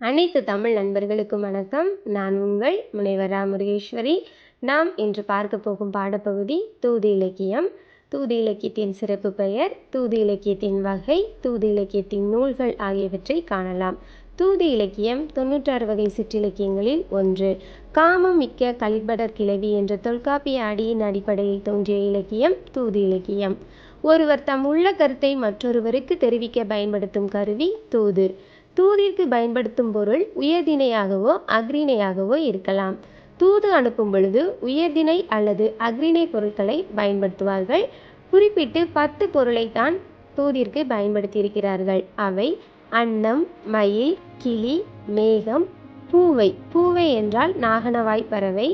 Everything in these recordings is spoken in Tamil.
அனைத்து தமிழ் நண்பர்களுக்கும் வணக்கம். நான் உங்கள் முனைவர் ரா. முருகேஸ்வரி. நாம் இன்று பார்க்க போகும் பாடப்பகுதி தூது இலக்கியம். தூது இலக்கியத்தின் சிறப்பு பெயர், தூது இலக்கியத்தின் வகை, தூது இலக்கியத்தின் நூல்கள் ஆகியவற்றை காணலாம். தூது இலக்கியம் 96 வகை சிற்றிலக்கியங்களில் ஒன்று. காமம் மிக்க கலிபடர் கிளவி என்ற தொல்காப்பிய அடியின் அடிப்படையில் தோன்றிய இலக்கியம் தூது இலக்கியம். ஒருவர் தம் உள்ள கருத்தை மற்றொருவருக்கு தெரிவிக்க பயன்படுத்தும் கருவி தூது. தூதிற்கு பயன்படுத்தும் பொருள் உயர்திணையாகவோ அஃறிணையாகவோ இருக்கலாம். தூது அனுப்பும் பொழுது உயர்திணை அல்லது அஃறிணை பொருட்களை பயன்படுத்துவார்கள். குறிப்பிட்டு 10 பொருளைத்தான் தூதிற்கு பயன்படுத்தியிருக்கிறார்கள். அவை அன்னம், மயில், கிளி, மேகம், பூவை, பூவை என்றால் நாகனவாய் பறவை,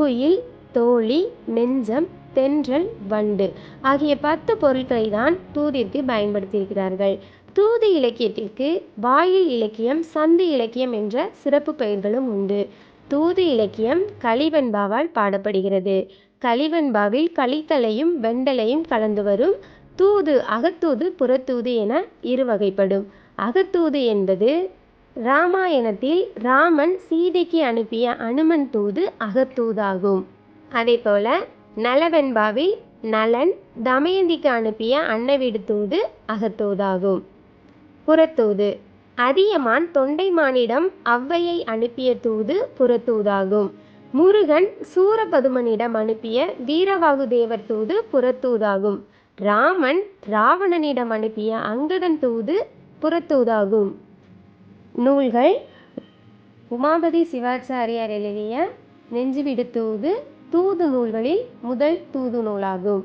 குயில், தோழி, நெஞ்சம், தென்றல், வண்டு ஆகிய 10 பொருட்களை தான் தூதிற்கு பயன்படுத்தியிருக்கிறார்கள். தூது இலக்கியத்திற்கு வாயில் இலக்கியம், சந்து இலக்கியம் என்ற சிறப்பு பெயர்களும் உண்டு. தூது இலக்கியம் கலிவெண்பாவால் பாடப்படுகிறது. கலிவெண்பாவில் கலித்தலையும் வெண்டலையும் கலந்து வரும். தூது அகத்தூது, புறத்தூது என இரு வகைப்படும். அகத்தூது என்பது இராமாயணத்தில் ராமன் சீதைக்கு அனுப்பிய அனுமன் தூது அகத்தூதாகும். அதேபோல நலவெண்பாவில் நலன் தமயந்திக்கு அனுப்பிய அன்னவிடு தூது அகத்தூதாகும். புறத்தூது அதியமான் தொண்டைமானிடம் ஔவையை அனுப்பிய தூது புறத்தூதாகும். முருகன் சூரபதுமனிடம் அனுப்பிய வீரவாகுதேவர் தூது புறத்தூதாகும். ராமன் ராவணனிடம் அனுப்பிய அங்கதன் தூது புறத்தூதாகும். நூல்கள்: உமாபதி சிவாச்சாரியார் எழுதிய நெஞ்சுவிடு தூது தூது நூல்களில் முதல் தூது நூலாகும்.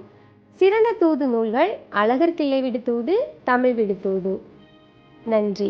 சிறந்த தூது நூல்கள் அழகர் தில்லைவிடு தூது, தமிழ் விடு தூது. நன்றி.